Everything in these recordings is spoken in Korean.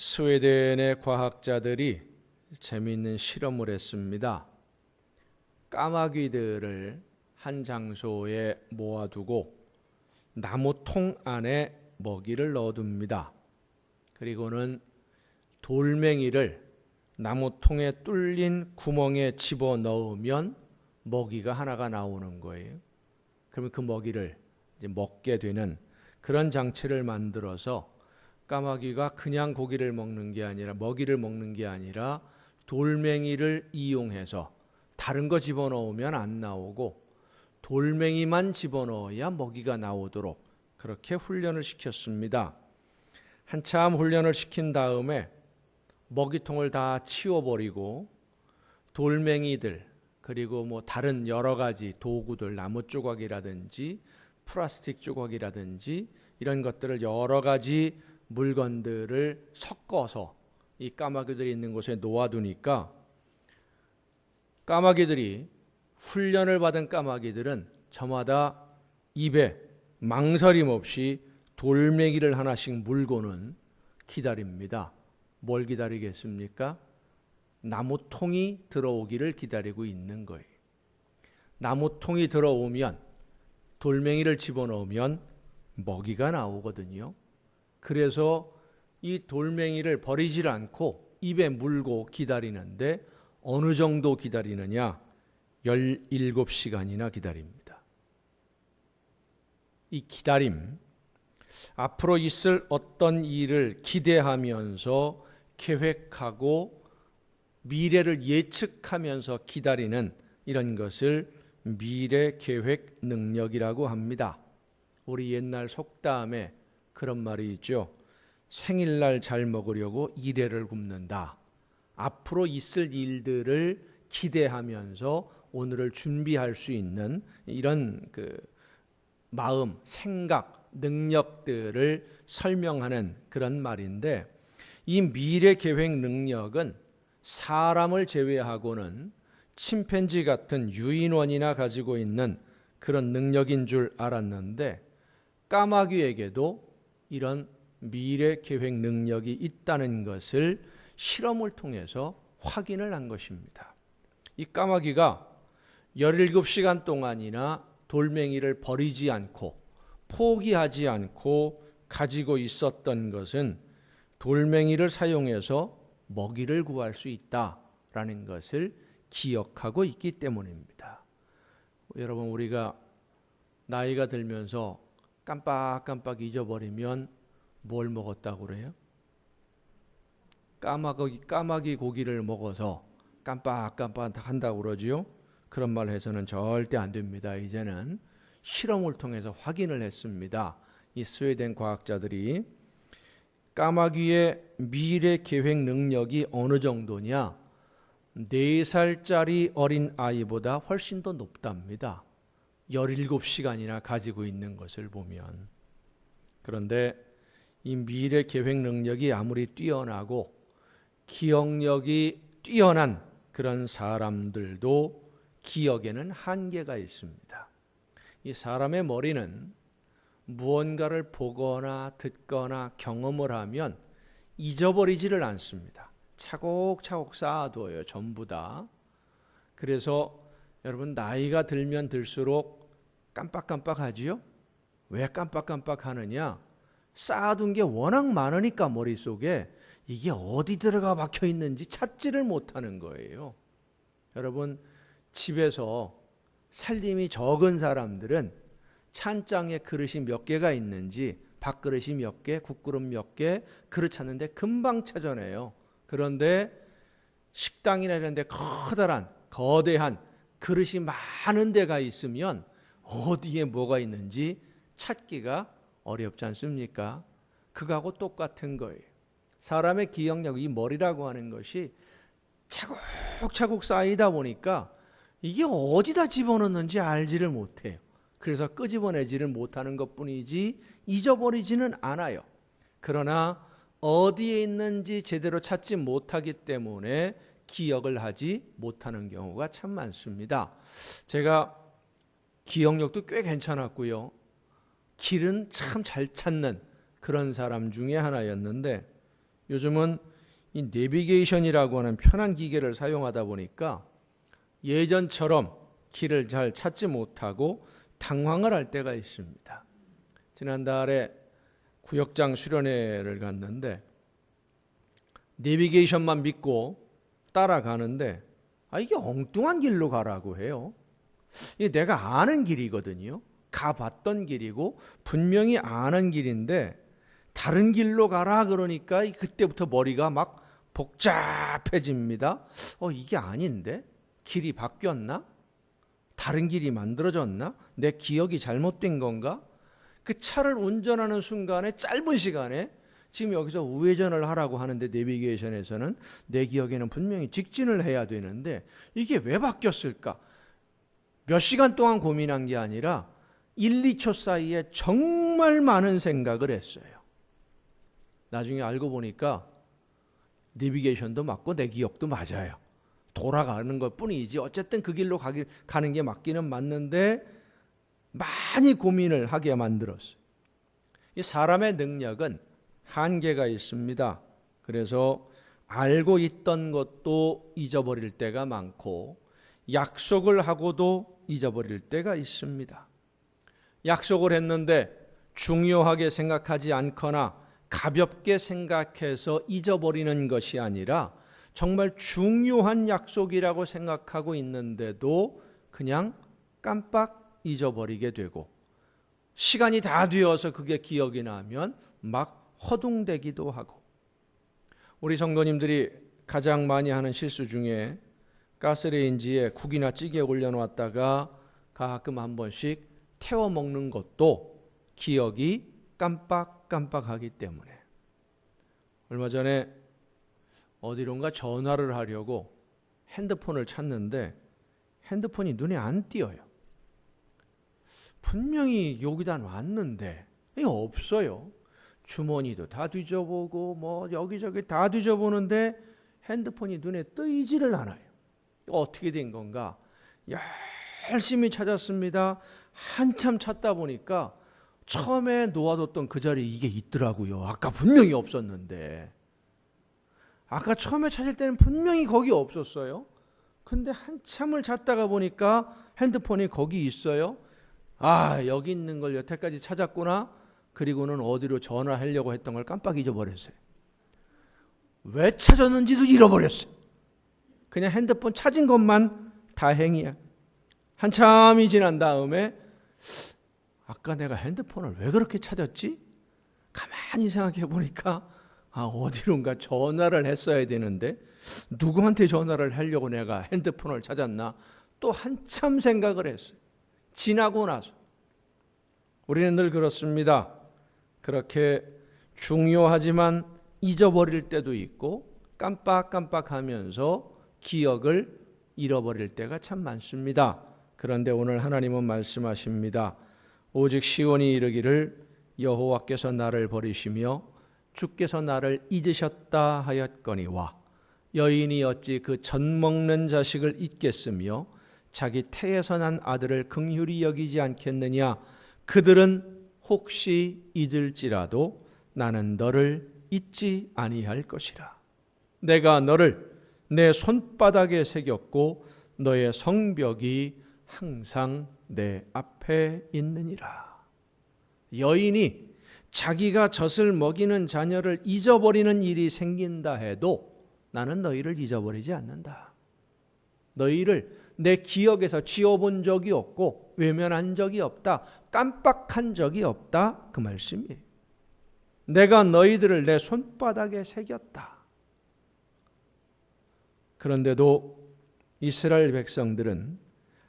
스웨덴의 과학자들이 재미있는 실험을 했습니다. 까마귀들을 한 장소에 모아두고 나무통 안에 먹이를 넣어둡니다. 그리고는 돌멩이를 나무통에 뚫린 구멍에 집어넣으면 먹이가 하나가 나오는 거예요. 그러면 그 먹이를 이제 먹게 되는 그런 장치를 만들어서 까마귀가 그냥 고기를 먹는 게 아니라 먹이를 먹는 게 아니라 돌멩이를 이용해서 다른 거 집어넣으면 안 나오고 돌멩이만 집어넣어야 먹이가 나오도록 그렇게 훈련을 시켰습니다. 한참 훈련을 시킨 다음에 먹이통을 다 치워버리고 돌멩이들 그리고 뭐 다른 여러 가지 도구들 나무 조각이라든지 플라스틱 조각이라든지 이런 것들을 여러 가지 물건들을 섞어서 이 까마귀들이 있는 곳에 놓아두니까 까마귀들이 훈련을 받은 까마귀들은 저마다 입에 망설임 없이 돌멩이를 하나씩 물고는 기다립니다. 뭘 기다리겠습니까? 나무통이 들어오기를 기다리고 있는 거예요. 나무통이 들어오면 돌멩이를 집어넣으면 먹이가 나오거든요. 그래서 이 돌멩이를 버리질 않고 입에 물고 기다리는데 어느 정도 기다리느냐? 17시간이나 기다립니다. 이 기다림, 앞으로 있을 어떤 일을 기대하면서 계획하고 미래를 예측하면서 기다리는 이런 것을 미래 계획 능력이라고 합니다. 우리 옛날 속담에 그런 말이 있죠. 생일날 잘 먹으려고 이래를 굽는다. 앞으로 있을 일들을 기대하면서 오늘을 준비할 수 있는 이런 마음, 생각, 능력들을 설명하는 그런 말인데 이 미래 계획 능력은 사람을 제외하고는 침팬지 같은 유인원이나 가지고 있는 그런 능력인 줄 알았는데 까마귀에게도 이런 미래 계획 능력이 있다는 것을 실험을 통해서 확인을 한 것입니다. 이 까마귀가 17시간 동안이나 돌멩이를 버리지 않고 포기하지 않고 가지고 있었던 것은 돌멩이를 사용해서 먹이를 구할 수 있다라는 것을 기억하고 있기 때문입니다. 여러분, 우리가 나이가 들면서 깜빡깜빡 잊어버리면 뭘 먹었다고 그래요? 까마귀 고기를 먹어서 깜빡깜빡 한다고 그러지요? 그런 말 해서는 절대 안 됩니다. 이제는 실험을 통해서 확인을 했습니다. 이 스웨덴 과학자들이 까마귀의 미래 계획 능력이 어느 정도냐? 4살짜리 어린 아이보다 훨씬 더 높답니다. 17시간이나 가지고 있는 것을 보면. 그런데 이 미래 계획 능력이 아무리 뛰어나고 기억력이 뛰어난 그런 사람들도 기억에는 한계가 있습니다. 이 사람의 머리는 무언가를 보거나 듣거나 경험을 하면 잊어버리지를 않습니다. 차곡차곡 쌓아두어요. 전부 다. 그래서 여러분 나이가 들면 들수록 깜빡깜빡하지요? 왜 깜빡깜빡하느냐? 쌓아둔 게 워낙 많으니까 머릿속에 이게 어디 들어가 박혀 있는지 찾지를 못하는 거예요. 여러분 집에서 살림이 적은 사람들은 찬장에 그릇이 몇 개가 있는지 밥그릇이 몇 개, 국그릇 몇 개, 그릇 찾는데 금방 찾아내요. 그런데 식당이나 이런 데 커다란 거대한 그릇이 많은 데가 있으면 어디에 뭐가 있는지 찾기가 어렵지 않습니까? 그거하고 똑같은 거예요. 사람의 기억력, 이 머리라고 하는 것이 차곡차곡 쌓이다 보니까 이게 어디다 집어넣는지 알지를 못해요. 그래서 끄집어내지를 못하는 것뿐이지 잊어버리지는 않아요. 그러나 어디에 있는지 제대로 찾지 못하기 때문에 기억을 하지 못하는 경우가 참 많습니다. 제가 기억력도 꽤 괜찮았고요. 길은 참 잘 찾는 그런 사람 중에 하나였는데 요즘은 이 내비게이션이라고 하는 편한 기계를 사용하다 보니까 예전처럼 길을 잘 찾지 못하고 당황을 할 때가 있습니다. 지난달에 구역장 수련회를 갔는데 내비게이션만 믿고 따라가는데 이게 엉뚱한 길로 가라고 해요. 이게 내가 아는 길이거든요. 가봤던 길이고 분명히 아는 길인데 다른 길로 가라 그러니까 그때부터 머리가 막 복잡해집니다. 이게 아닌데? 길이 바뀌었나? 다른 길이 만들어졌나? 내 기억이 잘못된 건가? 그 차를 운전하는 순간에 짧은 시간에 지금 여기서 우회전을 하라고 하는데 내비게이션에서는 내 기억에는 분명히 직진을 해야 되는데 이게 왜 바뀌었을까? 몇 시간 동안 고민한 게 아니라 1, 2초 사이에 정말 많은 생각을 했어요. 나중에 알고 보니까 내비게이션도 맞고 내 기억도 맞아요. 돌아가는 것 뿐이지 어쨌든 그 길로 가는 게 맞기는 맞는데 많이 고민을 하게 만들었어요. 이 사람의 능력은 한계가 있습니다. 그래서 알고 있던 것도 잊어버릴 때가 많고 약속을 하고도 잊어버릴 때가 있습니다. 약속을 했는데 중요하게 생각하지 않거나 가볍게 생각해서 잊어버리는 것이 아니라 정말 중요한 약속이라고 생각하고 있는데도 그냥 깜빡 잊어버리게 되고 시간이 다 되어서 그게 기억이 나면 막 허둥대기도 하고 우리 성도님들이 가장 많이 하는 실수 중에 가스레인지에 국이나 찌개 올려놓았다가 가끔 한 번씩 태워 먹는 것도 기억이 깜빡깜빡하기 때문에 얼마 전에 어디론가 전화를 하려고 핸드폰을 찾는데 핸드폰이 눈에 안 띄어요. 분명히 여기다 놨는데 이게 없어요. 주머니도 다 뒤져보고 뭐 여기저기 다 뒤져보는데 핸드폰이 눈에 뜨이지를 않아요. 어떻게 된 건가? 열심히 찾았습니다. 한참 찾다 보니까 처음에 놓아뒀던 그 자리에 이게 있더라고요. 아까 분명히 없었는데. 아까 처음에 찾을 때는 분명히 거기 없었어요. 근데 한참을 찾다가 보니까 핸드폰이 거기 있어요. 여기 있는 걸 여태까지 찾았구나. 그리고는 어디로 전화하려고 했던 걸 깜빡 잊어버렸어요. 왜 찾았는지도 잃어버렸어요. 그냥 핸드폰 찾은 것만 다행이야. 한참이 지난 다음에 아까 내가 핸드폰을 왜 그렇게 찾았지? 가만히 생각해 보니까 어디론가 전화를 했어야 되는데 누구한테 전화를 하려고 내가 핸드폰을 찾았나? 또 한참 생각을 했어요. 지나고 나서. 우리는 늘 그렇습니다. 그렇게 중요하지만 잊어버릴 때도 있고 깜빡깜빡하면서 기억을 잃어버릴 때가 참 많습니다. 그런데 오늘 하나님은 말씀하십니다. 오직 시온이 이르기를 여호와께서 나를 버리시며 주께서 나를 잊으셨다 하였거니와 여인이 어찌 그 젖먹는 자식을 잊겠으며 자기 태에서 난 아들을 긍휼히 여기지 않겠느냐. 그들은 혹시 잊을지라도 나는 너를 잊지 아니할 것이라. 내가 너를 내 손바닥에 새겼고 너의 성벽이 항상 내 앞에 있느니라. 여인이 자기가 젖을 먹이는 자녀를 잊어버리는 일이 생긴다 해도 나는 너희를 잊어버리지 않는다. 너희를 내 기억에서 지워본 적이 없고 외면한 적이 없다. 깜빡한 적이 없다. 그 말씀이에요. 내가 너희들을 내 손바닥에 새겼다. 그런데도 이스라엘 백성들은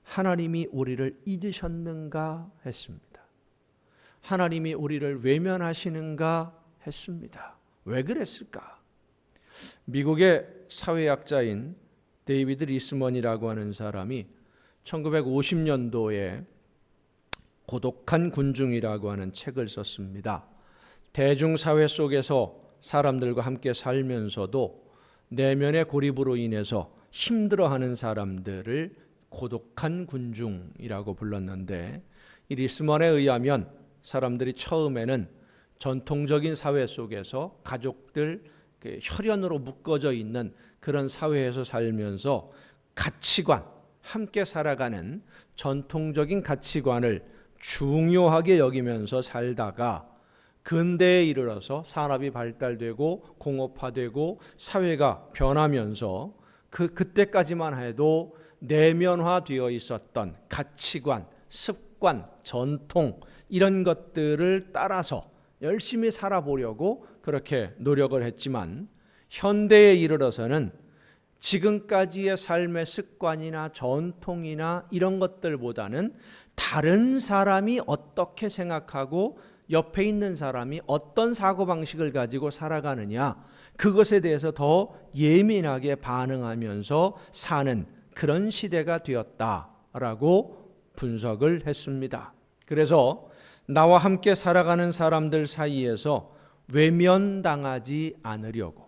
하나님이 우리를 잊으셨는가 했습니다. 하나님이 우리를 외면하시는가 했습니다. 왜 그랬을까? 미국의 사회학자인 데이비드 리스먼이라고 하는 사람이 1950년도에 고독한 군중이라고 하는 책을 썼습니다. 대중사회 속에서 사람들과 함께 살면서도 내면의 고립으로 인해서 힘들어하는 사람들을 고독한 군중이라고 불렀는데 이 리스먼에 의하면 사람들이 처음에는 전통적인 사회 속에서 가족들 혈연으로 묶어져 있는 그런 사회에서 살면서 가치관, 함께 살아가는 전통적인 가치관을 중요하게 여기면서 살다가 근대에 이르러서 산업이 발달되고 공업화되고 사회가 변하면서 그때까지만 해도 내면화되어 있었던 가치관, 습관, 전통 이런 것들을 따라서 열심히 살아보려고 그렇게 노력을 했지만 현대에 이르러서는 지금까지의 삶의 습관이나 전통이나 이런 것들보다는 다른 사람이 어떻게 생각하고 옆에 있는 사람이 어떤 사고방식을 가지고 살아가느냐, 그것에 대해서 더 예민하게 반응하면서 사는 그런 시대가 되었다라고 분석을 했습니다. 그래서 나와 함께 살아가는 사람들 사이에서 외면당하지 않으려고,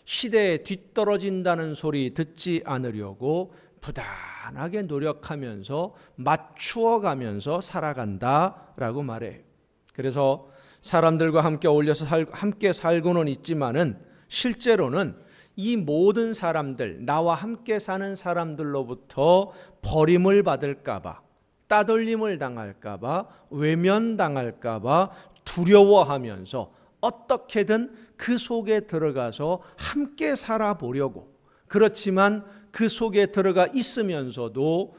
시대에 뒤떨어진다는 소리 듣지 않으려고 부단하게 노력하면서 맞추어가면서 살아간다라고 말해요. 그래서 사람들과 함께 어울려서 함께 살고는 있지만은 실제로는 이 모든 사람들, 나와 함께 사는 사람들로부터 버림을 받을까봐, 따돌림을 당할까봐, 외면당할까봐 두려워하면서 어떻게든 그 속에 들어가서 함께 살아보려고, 그렇지만 그 속에 들어가 있으면서도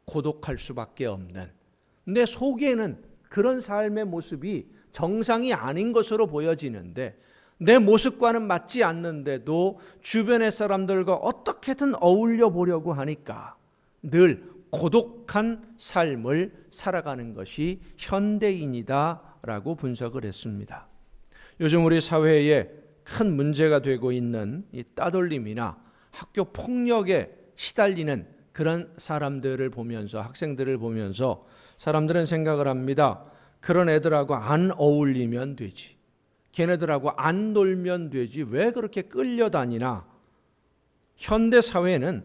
고독할 수밖에 없는, 내 속에는 그런 삶의 모습이 정상이 아닌 것으로 보여지는데 내 모습과는 맞지 않는데도 주변의 사람들과 어떻게든 어울려 보려고 하니까 늘 고독한 삶을 살아가는 것이 현대인이다라고 분석을 했습니다. 요즘 우리 사회에 큰 문제가 되고 있는 이 따돌림이나 학교 폭력에 시달리는 그런 사람들을 보면서, 학생들을 보면서 사람들은 생각을 합니다. 그런 애들하고 안 어울리면 되지, 걔네들하고 안 놀면 되지, 왜 그렇게 끌려다니나. 현대 사회는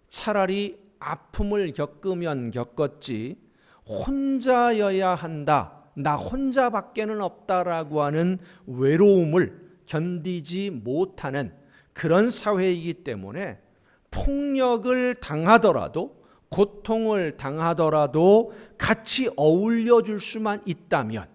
차라리 아픔을 겪으면 겪었지 혼자여야 한다, 나 혼자밖에는 없다라고 하는 외로움을 견디지 못하는 그런 사회이기 때문에 폭력을 당하더라도, 고통을 당하더라도 같이 어울려 줄 수만 있다면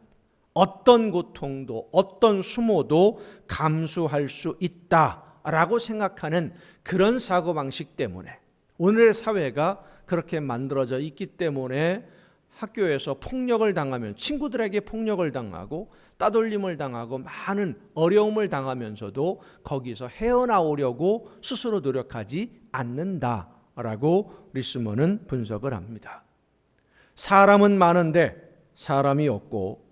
어떤 고통도 어떤 수모도 감수할 수 있다라고 생각하는 그런 사고방식 때문에 오늘의 사회가 그렇게 만들어져 있기 때문에 학교에서 폭력을 당하면, 친구들에게 폭력을 당하고 따돌림을 당하고 많은 어려움을 당하면서도 거기서 헤어나오려고 스스로 노력하지 않는다라고 리스먼은 분석을 합니다. 사람은 많은데 사람이 없고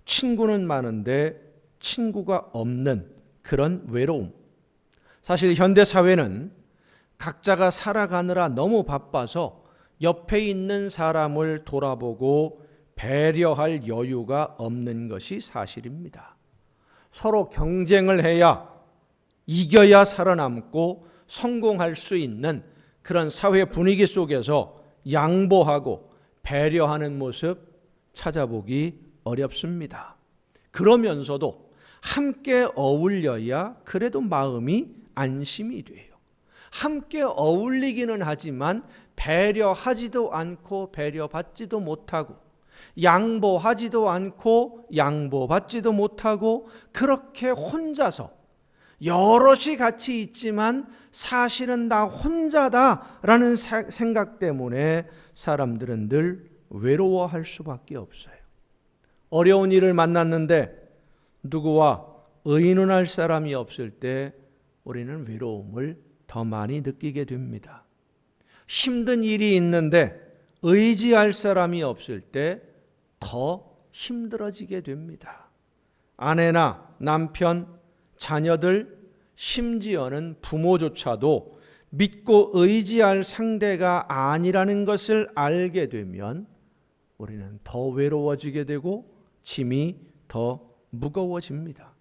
친구는 많은데 친구가 없는 그런 외로움. 사실 현대 사회는 각자가 살아가느라 너무 바빠서 옆에 있는 사람을 돌아보고 배려할 여유가 없는 것이 사실입니다. 서로 경쟁을 해야, 이겨야 살아남고 성공할 수 있는 그런 사회 분위기 속에서 양보하고 배려하는 모습 찾아보기 어렵습니다. 그러면서도 함께 어울려야 그래도 마음이 안심이 돼요. 함께 어울리기는 하지만 배려하지도 않고 배려받지도 못하고, 양보하지도 않고 양보받지도 못하고, 그렇게 혼자서 여럿이 같이 있지만 사실은 나 혼자다라는 생각 때문에 사람들은 늘 외로워할 수밖에 없어요. 어려운 일을 만났는데 누구와 의논할 사람이 없을 때 우리는 외로움을 더 많이 느끼게 됩니다. 힘든 일이 있는데 의지할 사람이 없을 때 더 힘들어지게 됩니다. 아내나 남편, 자녀들, 심지어는 부모조차도 믿고 의지할 상대가 아니라는 것을 알게 되면 우리는 더 외로워지게 되고 짐이 더 무거워집니다.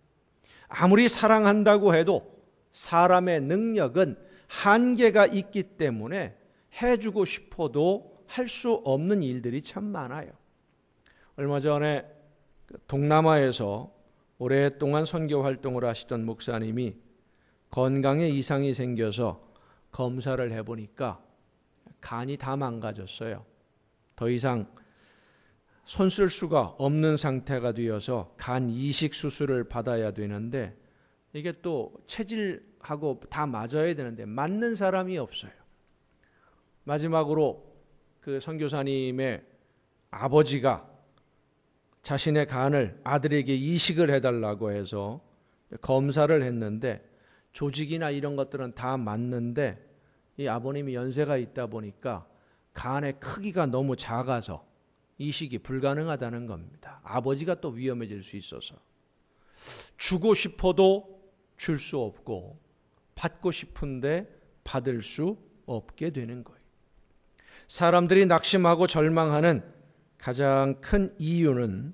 아무리 사랑한다고 해도 사람의 능력은 한계가 있기 때문에 해주고 싶어도 할 수 없는 일들이 참 많아요. 얼마 전에 동남아에서 오랫동안 선교 활동을 하시던 목사님이 건강에 이상이 생겨서 검사를 해보니까 간이 다 망가졌어요. 더 이상 손 쓸 수가 없는 상태가 되어서 간 이식 수술을 받아야 되는데 이게 또 체질하고 다 맞아야 되는데 맞는 사람이 없어요. 마지막으로 그 선교사님의 아버지가 자신의 간을 아들에게 이식을 해달라고 해서 검사를 했는데 조직이나 이런 것들은 다 맞는데 이 아버님이 연세가 있다 보니까 간의 크기가 너무 작아서 이식이 불가능하다는 겁니다. 아버지가 또 위험해질 수 있어서 주고 싶어도 줄 수 없고 받고 싶은데 받을 수 없게 되는 거예요. 사람들이 낙심하고 절망하는 가장 큰 이유는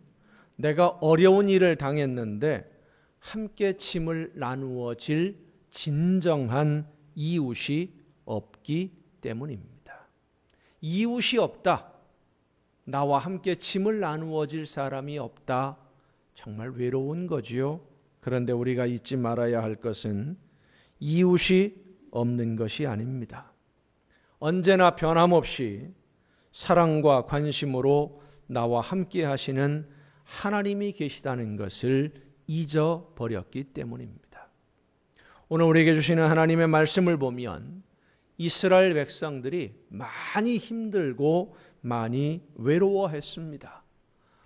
내가 어려운 일을 당했는데 함께 짐을 나누어 질 진정한 이웃이 없기 때문입니다. 이웃이 없다. 나와 함께 짐을 나누어 질 사람이 없다. 정말 외로운 거지요. 그런데 우리가 잊지 말아야 할 것은 이웃이 없는 것이 아닙니다. 언제나 변함없이 사랑과 관심으로 나와 함께 하시는 하나님이 계시다는 것을 잊어버렸기 때문입니다. 오늘 우리에게 주시는 하나님의 말씀을 보면 이스라엘 백성들이 많이 힘들고 많이 외로워했습니다.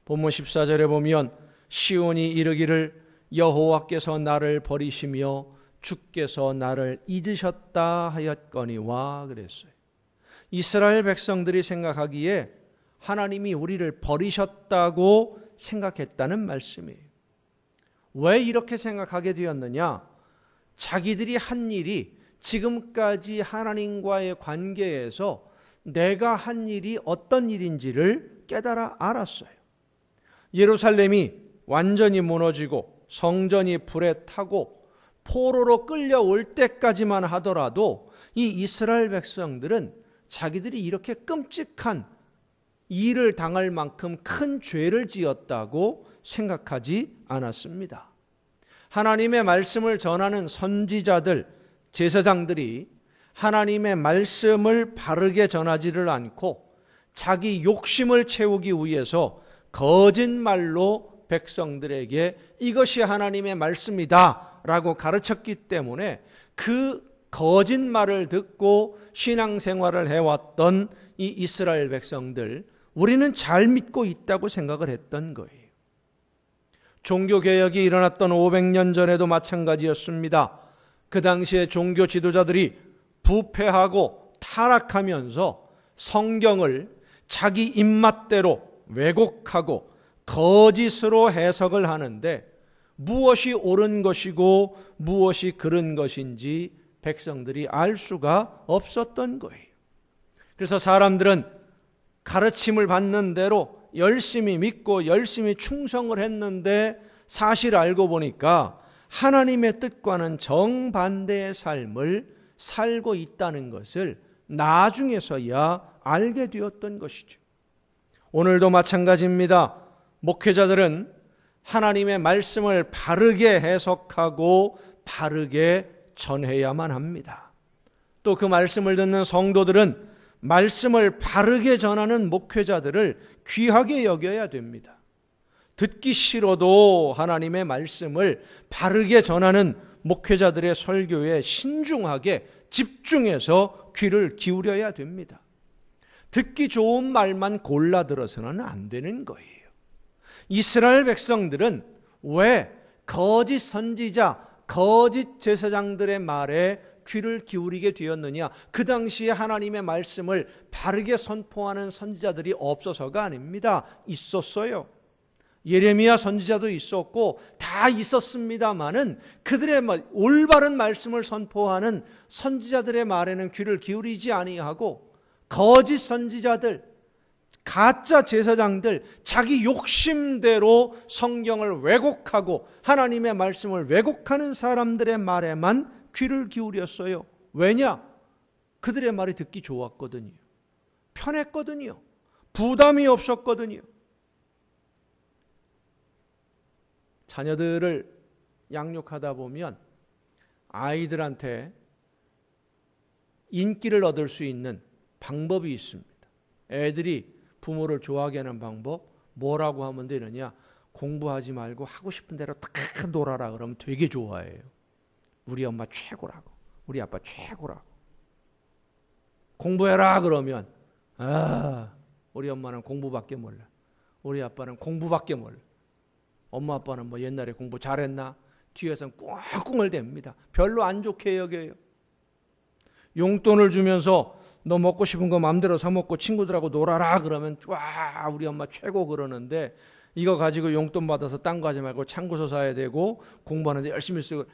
본문 14절에 보면 시온이 이르기를 여호와께서 나를 버리시며 주께서 나를 잊으셨다 하였거니와 그랬어요. 이스라엘 백성들이 생각하기에 하나님이 우리를 버리셨다고 생각했다는 말씀이에요. 왜 이렇게 생각하게 되었느냐? 자기들이 한 일이 지금까지 하나님과의 관계에서 내가 한 일이 어떤 일인지를 깨달아 알았어요. 예루살렘이 완전히 무너지고 성전이 불에 타고 포로로 끌려올 때까지만 하더라도 이 이스라엘 백성들은 자기들이 이렇게 끔찍한 일을 당할 만큼 큰 죄를 지었다고 생각하지 않았습니다. 하나님의 말씀을 전하는 선지자들, 제사장들이 하나님의 말씀을 바르게 전하지를 않고 자기 욕심을 채우기 위해서 거짓말로 백성들에게 이것이 하나님의 말씀이다 라고 가르쳤기 때문에 그 거짓말을 듣고 신앙생활을 해왔던 이 이스라엘 백성들, 우리는 잘 믿고 있다고 생각을 했던 거예요. 종교개혁이 일어났던 500년 전에도 마찬가지였습니다. 그 당시에 종교 지도자들이 부패하고 타락하면서 성경을 자기 입맛대로 왜곡하고 거짓으로 해석을 하는데 무엇이 옳은 것이고 무엇이 그른 것인지 백성들이 알 수가 없었던 거예요. 그래서 사람들은 가르침을 받는 대로 열심히 믿고 열심히 충성을 했는데 사실 알고 보니까 하나님의 뜻과는 정반대의 삶을 살고 있다는 것을 나중에서야 알게 되었던 것이죠. 오늘도 마찬가지입니다. 목회자들은 하나님의 말씀을 바르게 해석하고 바르게 전해야만 합니다. 또 그 말씀을 듣는 성도들은 말씀을 바르게 전하는 목회자들을 귀하게 여겨야 됩니다. 듣기 싫어도 하나님의 말씀을 바르게 전하는 목회자들의 설교에 신중하게 집중해서 귀를 기울여야 됩니다. 듣기 좋은 말만 골라 들어서는 안 되는 거예요. 이스라엘 백성들은 왜 거짓 선지자, 거짓 제사장들의 말에 귀를 기울이게 되었느냐? 그 당시에 하나님의 말씀을 바르게 선포하는 선지자들이 없어서가 아닙니다. 있었어요. 예레미야 선지자도 있었고 다 있었습니다마는 그들의 올바른 말씀을 선포하는 선지자들의 말에는 귀를 기울이지 아니하고 거짓 선지자들, 가짜 제사장들, 자기 욕심대로 성경을 왜곡하고 하나님의 말씀을 왜곡하는 사람들의 말에만 귀를 기울였어요. 왜냐? 그들의 말이 듣기 좋았거든요. 편했거든요. 부담이 없었거든요. 자녀들을 양육하다 보면 아이들한테 인기를 얻을 수 있는 방법이 있습니다. 애들이 부모를 좋아하게 하는 방법, 뭐라고 하면 되느냐? 공부하지 말고 하고 싶은 대로 딱 놀아라 그러면 되게 좋아해요. 우리 엄마 최고라고, 우리 아빠 최고라고. 공부해라 그러면 우리 엄마는 공부밖에 몰라, 우리 아빠는 공부밖에 몰라. 엄마 아빠는 뭐 옛날에 공부 잘했나? 뒤에서는 꿍꿍을 댑니다. 별로 안 좋게 여겨요. 용돈을 주면서 너 먹고 싶은 거 마음대로 사 먹고 친구들하고 놀아라 그러면 와 우리 엄마 최고 그러는데, 이거 가지고 용돈 받아서 딴 거 하지 말고 참고서 사야 되고 공부하는데 열심히 쓰고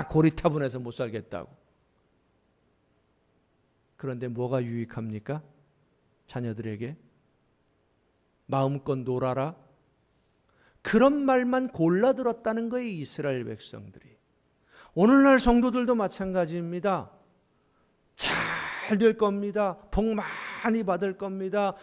고리타분해서 못 살겠다고. 그런데 뭐가 유익합니까? 자녀들에게 마음껏 놀아라, 그런 말만 골라 들었다는 거예요, 이스라엘 백성들이. 오늘날 성도들도 마찬가지입니다. 잘 될 겁니다. 복 많이 받을 겁니다.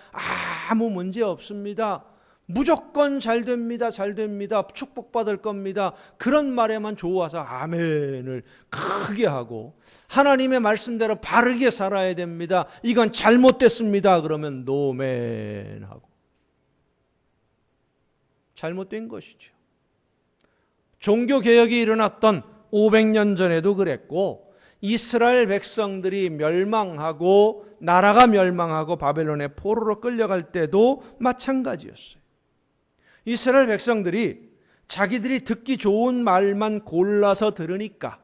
아무 문제 없습니다. 무조건 잘 됩니다. 잘 됩니다. 축복받을 겁니다. 그런 말에만 좋아서 아멘을 크게 하고, 하나님의 말씀대로 바르게 살아야 됩니다. 이건 잘못됐습니다. 그러면 노멘하고. 잘못된 것이죠. 종교개혁이 일어났던 500년 전에도 그랬고, 이스라엘 백성들이 멸망하고 나라가 멸망하고 바벨론의 포로로 끌려갈 때도 마찬가지였어요. 이스라엘 백성들이 자기들이 듣기 좋은 말만 골라서 들으니까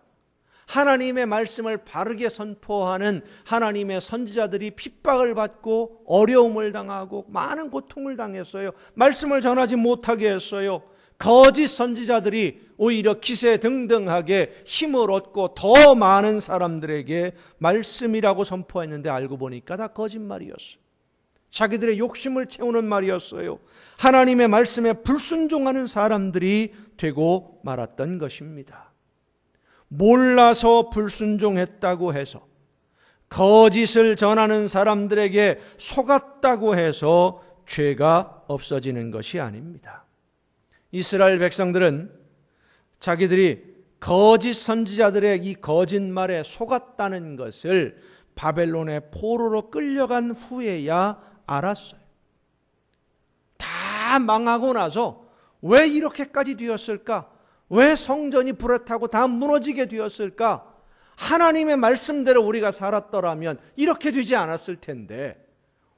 하나님의 말씀을 바르게 선포하는 하나님의 선지자들이 핍박을 받고 어려움을 당하고 많은 고통을 당했어요. 말씀을 전하지 못하게 했어요. 거짓 선지자들이 오히려 기세등등하게 힘을 얻고 더 많은 사람들에게 말씀이라고 선포했는데 알고 보니까 다 거짓말이었어요. 자기들의 욕심을 채우는 말이었어요. 하나님의 말씀에 불순종하는 사람들이 되고 말았던 것입니다. 몰라서 불순종했다고 해서, 거짓을 전하는 사람들에게 속았다고 해서 죄가 없어지는 것이 아닙니다. 이스라엘 백성들은 자기들이 거짓 선지자들의 이 거짓말에 속았다는 것을 바벨론의 포로로 끌려간 후에야 알았어요. 다 망하고 나서 왜 이렇게까지 되었을까? 왜 성전이 불에 타고 다 무너지게 되었을까? 하나님의 말씀대로 우리가 살았더라면 이렇게 되지 않았을 텐데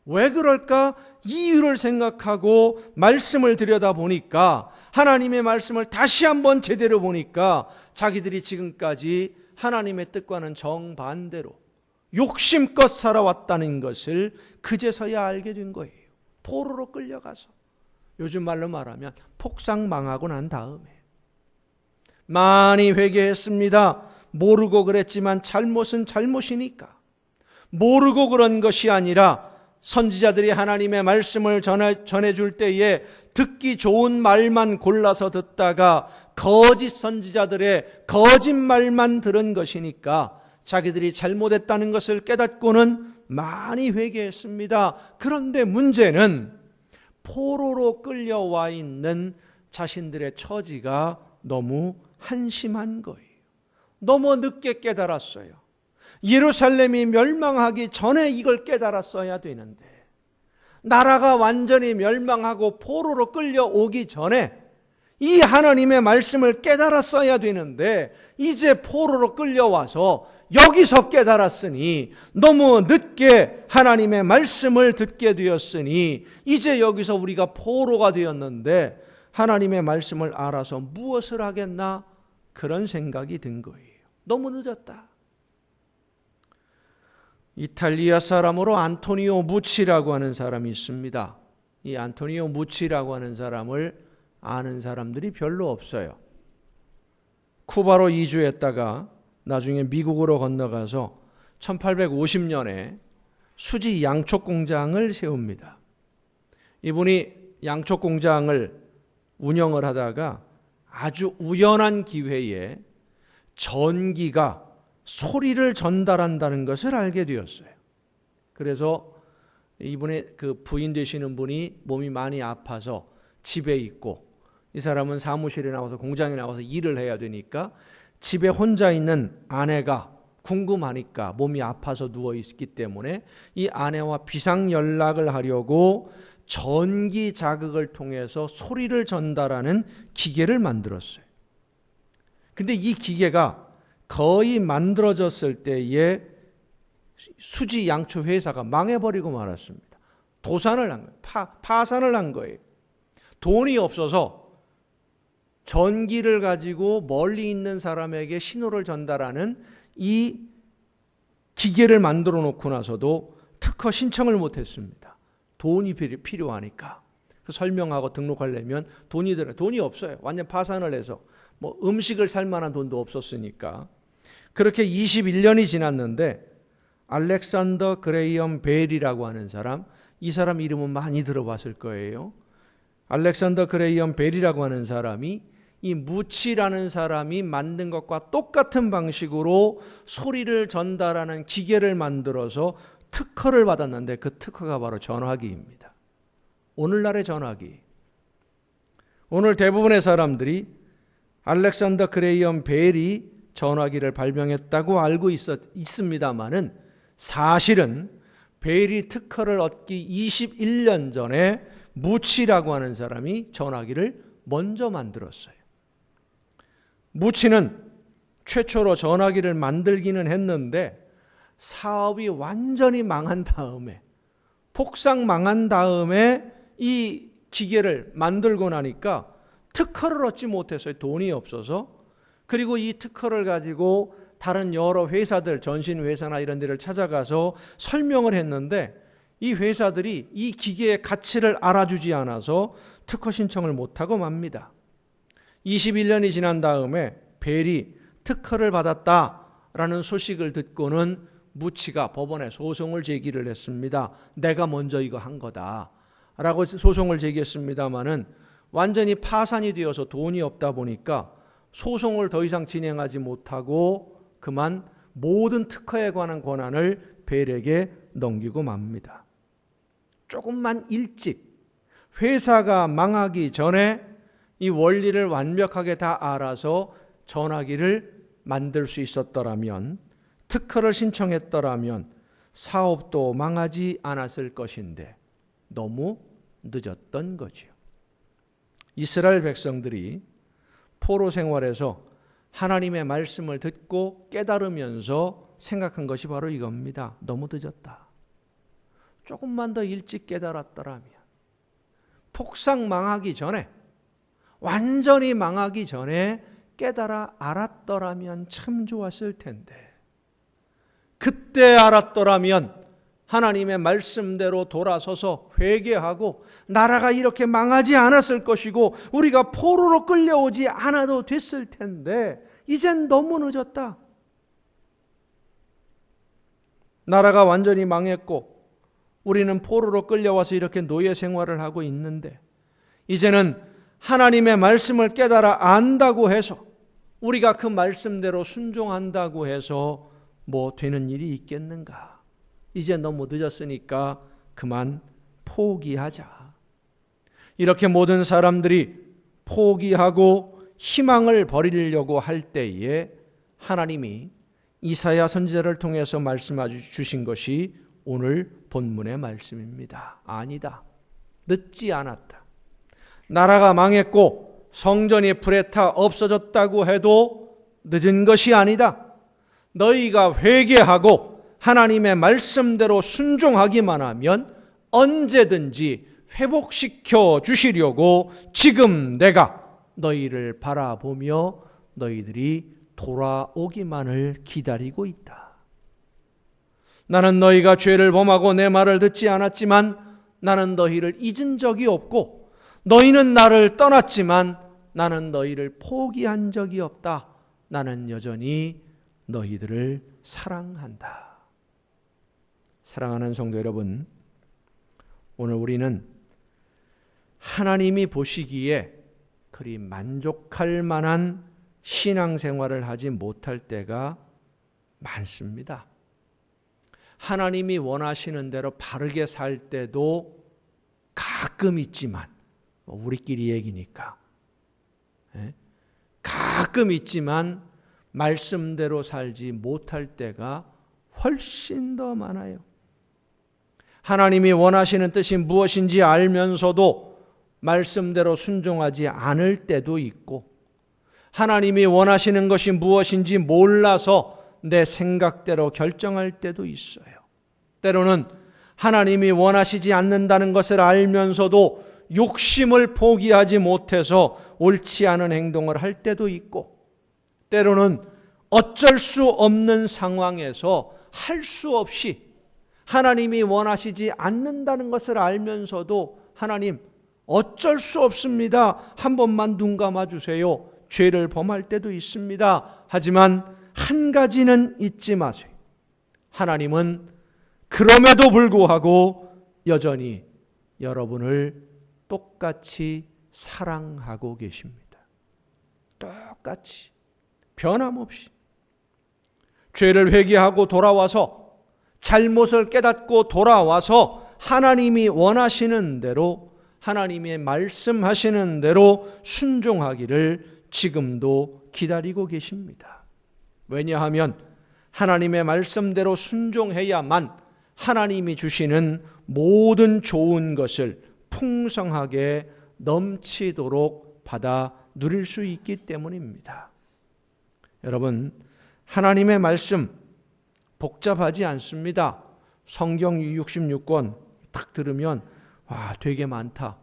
왜 그럴까? 이유를 생각하고 말씀을 들여다보니까, 하나님의 말씀을 다시 한번 제대로 보니까 자기들이 지금까지 하나님의 뜻과는 정반대로 욕심껏 살아왔다는 것을 그제서야 알게 된 거예요. 포로로 끌려가서, 요즘 말로 말하면 폭삭 망하고 난 다음에 많이 회개했습니다. 모르고 그랬지만 잘못은 잘못이니까. 모르고 그런 것이 아니라 선지자들이 하나님의 말씀을 전해줄 때에 듣기 좋은 말만 골라서 듣다가 거짓 선지자들의 거짓말만 들은 것이니까 자기들이 잘못했다는 것을 깨닫고는 많이 회개했습니다. 그런데 문제는 포로로 끌려와 있는 자신들의 처지가 너무 한심한 거예요. 너무 늦게 깨달았어요. 예루살렘이 멸망하기 전에 이걸 깨달았어야 되는데, 나라가 완전히 멸망하고 포로로 끌려오기 전에 이 하나님의 말씀을 깨달았어야 되는데, 이제 포로로 끌려와서 여기서 깨달았으니, 너무 늦게 하나님의 말씀을 듣게 되었으니 이제 여기서 우리가 포로가 되었는데 하나님의 말씀을 알아서 무엇을 하겠나? 그런 생각이 든 거예요. 너무 늦었다. 이탈리아 사람으로 안토니오 무치라고 하는 사람이 있습니다. 이 안토니오 무치라고 하는 사람을 아는 사람들이 별로 없어요. 쿠바로 이주했다가 나중에 미국으로 건너가서 1850년에 수지 양촉 공장을 세웁니다. 이분이 양촉 공장을 운영을 하다가 아주 우연한 기회에 전기가 소리를 전달한다는 것을 알게 되었어요. 그래서 이분의 그 부인 되시는 분이 몸이 많이 아파서 집에 있고, 이 사람은 사무실에 나와서 공장에 나와서 일을 해야 되니까 집에 혼자 있는 아내가 궁금하니까 몸이 아파서 누워있기 때문에 이 아내와 비상연락을 하려고 전기 자극을 통해서 소리를 전달하는 기계를 만들었어요. 근데 이 기계가 거의 만들어졌을 때에 수지 양초 회사가 망해버리고 말았습니다. 도산을 한 거예요. 파산을 한 거예요. 돈이 없어서 전기를 가지고 멀리 있는 사람에게 신호를 전달하는 이 기계를 만들어 놓고 나서도 특허 신청을 못했습니다. 돈이 필요하니까. 설명하고 등록하려면 돈이 들어요. 돈이 없어요. 완전 파산을 해서 뭐 음식을 살 만한 돈도 없었으니까. 그렇게 21년이 지났는데 알렉산더 그레이엄 벨이라고 하는 사람, 이 사람 이름은 많이 들어봤을 거예요. 알렉산더 그레이엄 벨이라고 하는 사람이 이 무치라는 사람이 만든 것과 똑같은 방식으로 소리를 전달하는 기계를 만들어서 특허를 받았는데 그 특허가 바로 전화기입니다. 오늘날의 전화기. 오늘 대부분의 사람들이 알렉산더 그레이엄 벨이 전화기를 발명했다고 알고 있습니다만은 사실은 벨이 특허를 얻기 21년 전에 무치라고 하는 사람이 전화기를 먼저 만들었어요. 무치는 최초로 전화기를 만들기는 했는데 사업이 완전히 망한 다음에, 폭삭 망한 다음에 이 기계를 만들고 나니까 특허를 얻지 못했어요. 돈이 없어서. 그리고 이 특허를 가지고 다른 여러 회사들, 전신회사나 이런 데를 찾아가서 설명을 했는데 이 회사들이 이 기계의 가치를 알아주지 않아서 특허 신청을 못하고 맙니다. 21년이 지난 다음에 벨이 특허를 받았다라는 소식을 듣고는 무치가 법원에 소송을 제기를 했습니다. 내가 먼저 이거 한 거다 라고 소송을 제기했습니다마는 완전히 파산이 되어서 돈이 없다 보니까 소송을 더 이상 진행하지 못하고 그만 모든 특허에 관한 권한을 벨에게 넘기고 맙니다. 조금만 일찍 회사가 망하기 전에 이 원리를 완벽하게 다 알아서 전화기를 만들 수 있었더라면, 특허를 신청했더라면 사업도 망하지 않았을 것인데 너무 늦었던 거죠. 이스라엘 백성들이 포로 생활에서 하나님의 말씀을 듣고 깨달으면서 생각한 것이 바로 이겁니다. 너무 늦었다. 조금만 더 일찍 깨달았더라면, 폭삭 망하기 전에, 완전히 망하기 전에 깨달아 알았더라면 참 좋았을 텐데, 그때 알았더라면 하나님의 말씀대로 돌아서서 회개하고 나라가 이렇게 망하지 않았을 것이고 우리가 포로로 끌려오지 않아도 됐을 텐데 이젠 너무 늦었다. 나라가 완전히 망했고 우리는 포로로 끌려와서 이렇게 노예 생활을 하고 있는데 이제는 하나님의 말씀을 깨달아 안다고 해서 우리가 그 말씀대로 순종한다고 해서 뭐 되는 일이 있겠는가? 이제 너무 늦었으니까 그만 포기하자. 이렇게 모든 사람들이 포기하고 희망을 버리려고 할 때에 하나님이 이사야 선지자를 통해서 말씀해 주신 것이 오늘 본문의 말씀입니다. 아니다. 늦지 않았다. 나라가 망했고 성전이 불에 타 없어졌다고 해도 늦은 것이 아니다. 너희가 회개하고 하나님의 말씀대로 순종하기만 하면 언제든지 회복시켜 주시려고 지금 내가 너희를 바라보며 너희들이 돌아오기만을 기다리고 있다. 나는 너희가 죄를 범하고 내 말을 듣지 않았지만 나는 너희를 잊은 적이 없고 너희는 나를 떠났지만 나는 너희를 포기한 적이 없다. 나는 여전히 너희들을 사랑한다. 사랑하는 성도 여러분, 오늘 우리는 하나님이 보시기에 그리 만족할 만한 신앙생활을 하지 못할 때가 많습니다. 하나님이 원하시는 대로 바르게 살 때도 가끔 있지만, 우리끼리 얘기니까 가끔 있지만 말씀대로 살지 못할 때가 훨씬 더 많아요. 하나님이 원하시는 뜻이 무엇인지 알면서도 말씀대로 순종하지 않을 때도 있고, 하나님이 원하시는 것이 무엇인지 몰라서 내 생각대로 결정할 때도 있어요. 때로는 하나님이 원하시지 않는다는 것을 알면서도 욕심을 포기하지 못해서 옳지 않은 행동을 할 때도 있고, 때로는 어쩔 수 없는 상황에서 할 수 없이 하나님이 원하시지 않는다는 것을 알면서도 하나님 어쩔 수 없습니다, 한 번만 눈 감아주세요, 죄를 범할 때도 있습니다. 하지만 한 가지는 잊지 마세요. 하나님은 그럼에도 불구하고 여전히 여러분을 똑같이 사랑하고 계십니다. 똑같이, 변함없이. 죄를 회개하고 돌아와서, 잘못을 깨닫고 돌아와서 하나님이 원하시는 대로, 하나님의 말씀하시는 대로 순종하기를 지금도 기다리고 계십니다. 왜냐하면 하나님의 말씀대로 순종해야만 하나님이 주시는 모든 좋은 것을 풍성하게 넘치도록 받아 누릴 수 있기 때문입니다. 여러분, 하나님의 말씀 복잡하지 않습니다. 성경 66권 딱 들으면 와, 되게 많다.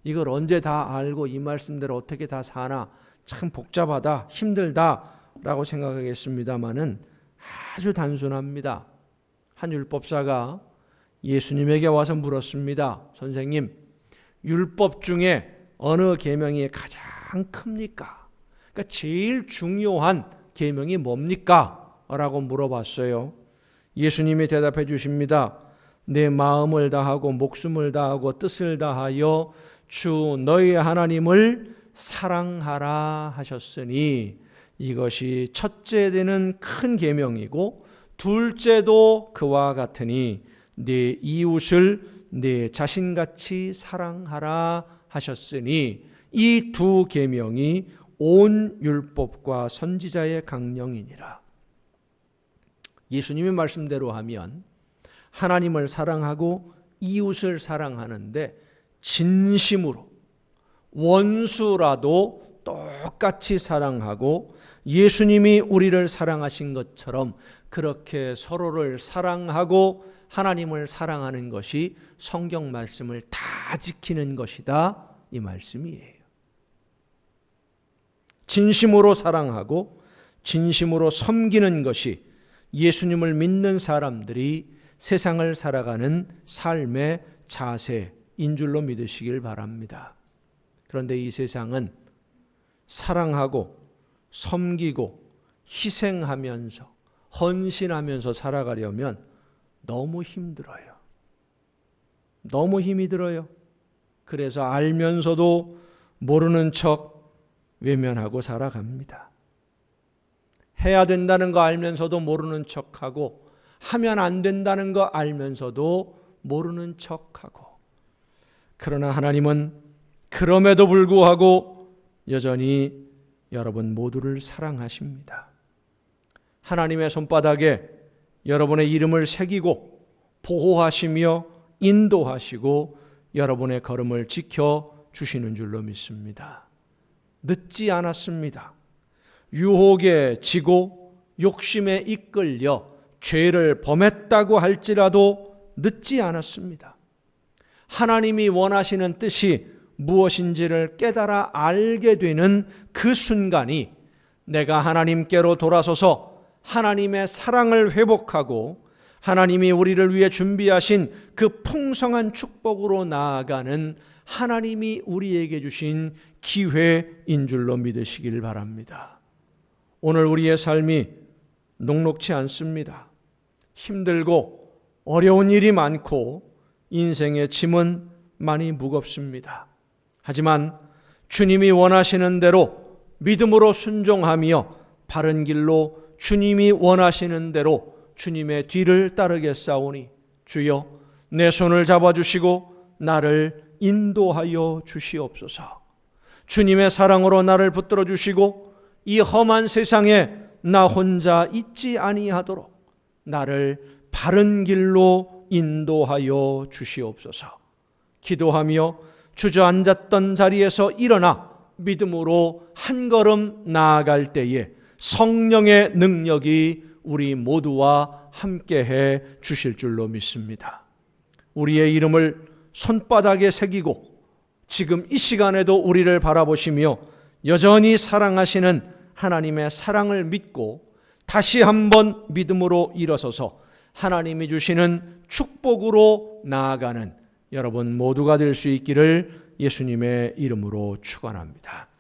이걸 언제 다 알고 이 말씀대로 어떻게 다 사나, 참 복잡하다, 힘들다 라고 생각하겠습니다마는 아주 단순합니다. 한 율법사가 예수님에게 와서 물었습니다. 선생님, 율법 중에 어느 계명이 가장 큽니까? 그러니까 제일 중요한 계명이 뭡니까? 라고 물어봤어요. 예수님이 대답해 주십니다. 내 마음을 다하고 목숨을 다하고 뜻을 다하여 주 너희 하나님을 사랑하라 하셨으니 이것이 첫째 되는 큰 계명이고 둘째도 그와 같으니 네 이웃을 네 자신같이 사랑하라 하셨으니 이 두 계명이 온 율법과 선지자의 강령이니라. 예수님의 말씀대로 하면 하나님을 사랑하고 이웃을 사랑하는데 진심으로 원수라도 똑같이 사랑하고 예수님이 우리를 사랑하신 것처럼 그렇게 서로를 사랑하고 하나님을 사랑하는 것이 성경 말씀을 다 지키는 것이다, 이 말씀이에요. 진심으로 사랑하고 진심으로 섬기는 것이 예수님을 믿는 사람들이 세상을 살아가는 삶의 자세인 줄로 믿으시길 바랍니다. 그런데 이 세상은 사랑하고 섬기고 희생하면서 헌신하면서 살아가려면 너무 힘들어요. 너무 힘이 들어요. 그래서 알면서도 모르는 척 외면하고 살아갑니다. 해야 된다는 거 알면서도 모르는 척하고 하면 안 된다는 거 알면서도 모르는 척하고, 그러나 하나님은 그럼에도 불구하고 여전히 여러분 모두를 사랑하십니다. 하나님의 손바닥에 여러분의 이름을 새기고 보호하시며 인도하시고 여러분의 걸음을 지켜주시는 줄로 믿습니다. 늦지 않았습니다. 유혹에 지고 욕심에 이끌려 죄를 범했다고 할지라도 늦지 않았습니다. 하나님이 원하시는 뜻이 무엇인지를 깨달아 알게 되는 그 순간이 내가 하나님께로 돌아서서 하나님의 사랑을 회복하고 하나님이 우리를 위해 준비하신 그 풍성한 축복으로 나아가는 하나님이 우리에게 주신 기회인 줄로 믿으시길 바랍니다. 오늘 우리의 삶이 녹록지 않습니다. 힘들고 어려운 일이 많고 인생의 짐은 많이 무겁습니다. 하지만 주님이 원하시는 대로 믿음으로 순종하며 바른 길로 주님이 원하시는 대로 주님의 뒤를 따르겠사오니 주여 내 손을 잡아주시고 나를 인도하여 주시옵소서. 주님의 사랑으로 나를 붙들어 주시고 이 험한 세상에 나 혼자 있지 아니하도록 나를 바른 길로 인도하여 주시옵소서. 기도하며 주저앉았던 자리에서 일어나 믿음으로 한 걸음 나아갈 때에 성령의 능력이 우리 모두와 함께해 주실 줄로 믿습니다. 우리의 이름을 손바닥에 새기고 지금 이 시간에도 우리를 바라보시며 여전히 사랑하시는 하나님의 사랑을 믿고 다시 한번 믿음으로 일어서서 하나님이 주시는 축복으로 나아가는 여러분 모두가 될 수 있기를 예수님의 이름으로 축원합니다.